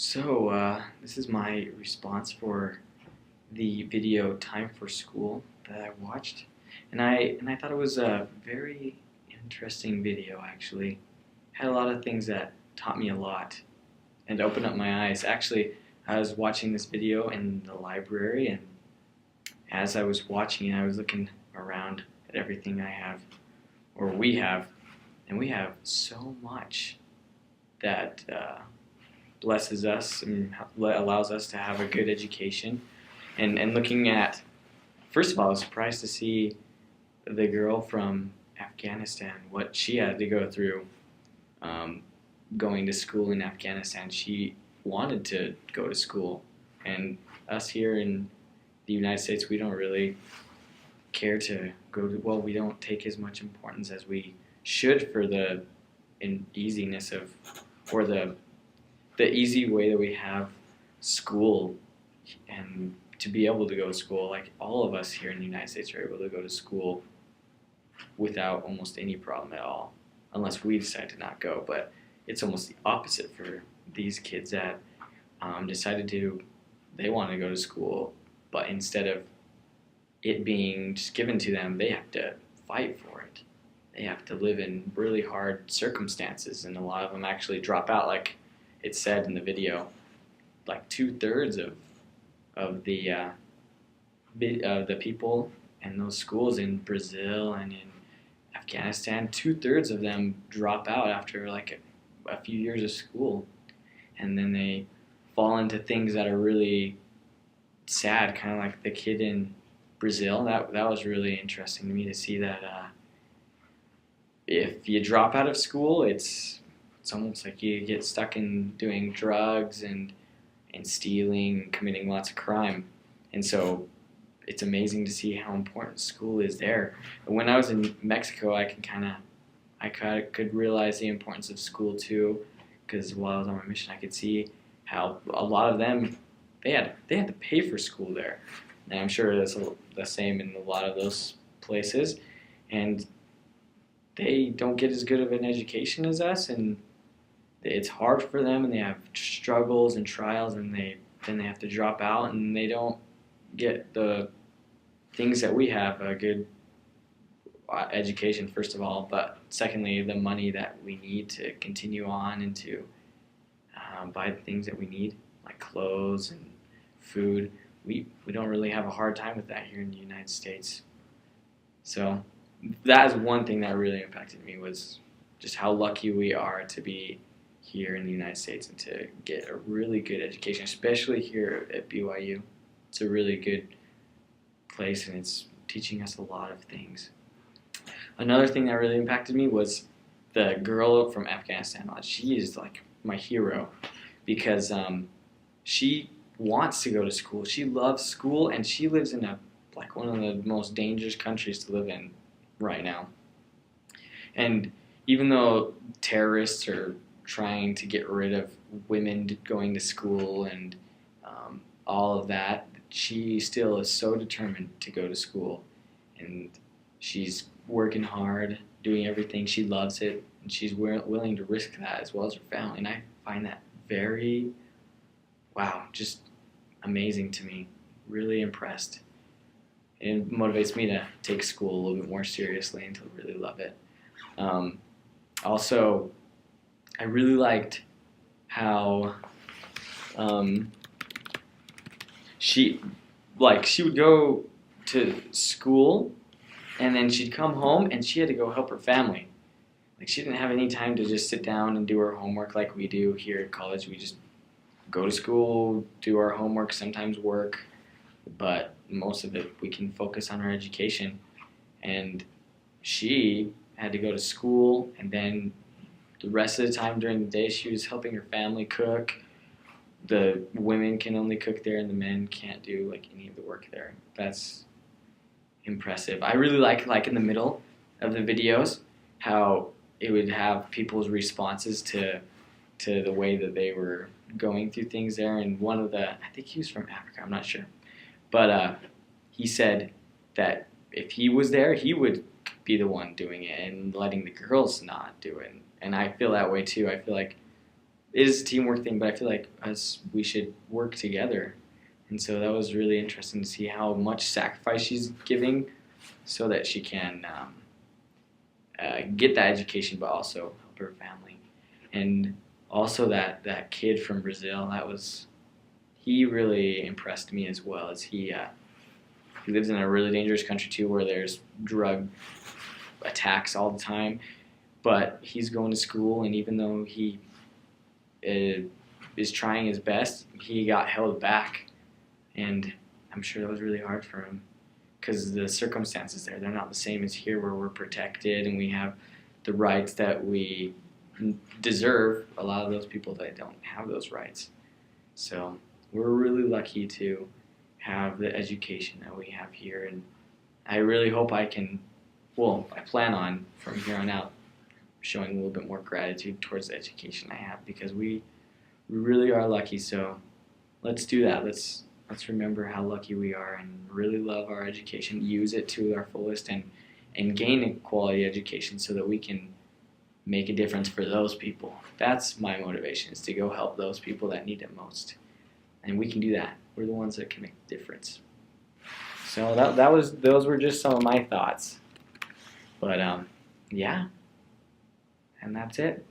This is my response for the video Time for School that I watched, and I thought it was a very interesting video. Actually, had a lot of things that taught me a lot and opened up my eyes. Actually, I was watching this video in the library, and as I was watching it, I was looking around at everything I have, or we have, and we have so much that blesses us and allows us to have a good education. And looking at, first of all, I was surprised to see the girl from Afghanistan, what she had to go through um, going to school in Afghanistan. She wanted to go to school, and us here in the United States, we don't really care to go to, well, we don't take as much importance as we should for the easiness of, or the easy way that we have school and to be able to go to school. Like all of us here in the United States are able to go to school without almost any problem at all, unless we decide to not go. But it's almost the opposite for these kids that decided to, they want to go to school, but instead of it being just given to them, they have to fight for it. They have to live in really hard circumstances, and a lot of them actually drop out, like it said in the video. Like 2/3 of the people in those schools in Brazil and in Afghanistan, 2/3 of them drop out after like a few years of school, and then they fall into things that are really sad, kind of like the kid in Brazil. That was really interesting to me to see that if you drop out of school, it's almost like you get stuck in doing drugs and stealing and committing lots of crime. And so it's amazing to see how important school is there. When I was in Mexico, I could realize the importance of school too, because while I was on my mission, I could see how a lot of them, they had to pay for school there. And I'm sure that's the same in a lot of those places, and they don't get as good of an education as us, and it's hard for them, and they have struggles and trials, and then they have to drop out, and they don't get the things that we have, a good education first of all, but secondly the money that we need to continue on and to buy the things that we need, like clothes and food. We don't really have a hard time with that here in the United States. So that is one thing that really impacted me, was just how lucky we are to be here in the United States and to get a really good education, especially here at BYU. It's a really good place, and it's teaching us a lot of things. Another thing that really impacted me was the girl from Afghanistan. She is like my hero because she wants to go to school. She loves school, and she lives in one of the most dangerous countries to live in right now. And even though terrorists are trying to get rid of women going to school and all of that, she still is so determined to go to school, and she's working hard, doing everything. She loves it, and she's willing to risk that as well as her family. And I find that very, wow, just amazing to me. Really impressed. It motivates me to take school a little bit more seriously and to really love it. Also, I really liked how she would go to school, and then she'd come home and she had to go help her family. Like she didn't have any time to just sit down and do her homework like we do here at college. We just go to school, do our homework, sometimes work, but most of it we can focus on our education. And she had to go to school, and then the rest of the time during the day she was helping her family cook. The women can only cook there, and the men can't do like any of the work there. That's impressive. I really like in the middle of the videos how it would have people's responses to the way that they were going through things there. And one of I think he was from Africa, I'm not sure, but he said that if he was there, he would be the one doing it and letting the girls not do it. And I feel that way too. I feel like it is a teamwork thing, but I feel like we should work together. And so that was really interesting to see how much sacrifice she's giving so that she can get that education, but also help her family. And also that kid from Brazil, he really impressed me as well. As he lives in a really dangerous country too, where there's drug attacks all the time. But he's going to school, and even though he is trying his best, he got held back, and I'm sure that was really hard for him because the circumstances there, they're not the same as here, where we're protected and we have the rights that we deserve. A lot of those people that don't have those rights. So we're really lucky to have the education that we have here, and I really hope I plan on from here on out showing a little bit more gratitude towards the education I have, because we really are lucky. So let's do that. Let's remember how lucky we are and really love our education, use it to our fullest, and gain a quality education so that we can make a difference for those people. That's my motivation, is to go help those people that need it most. And we can do that. We're the ones that can make a difference. So those were just some of my thoughts. But yeah, and that's it.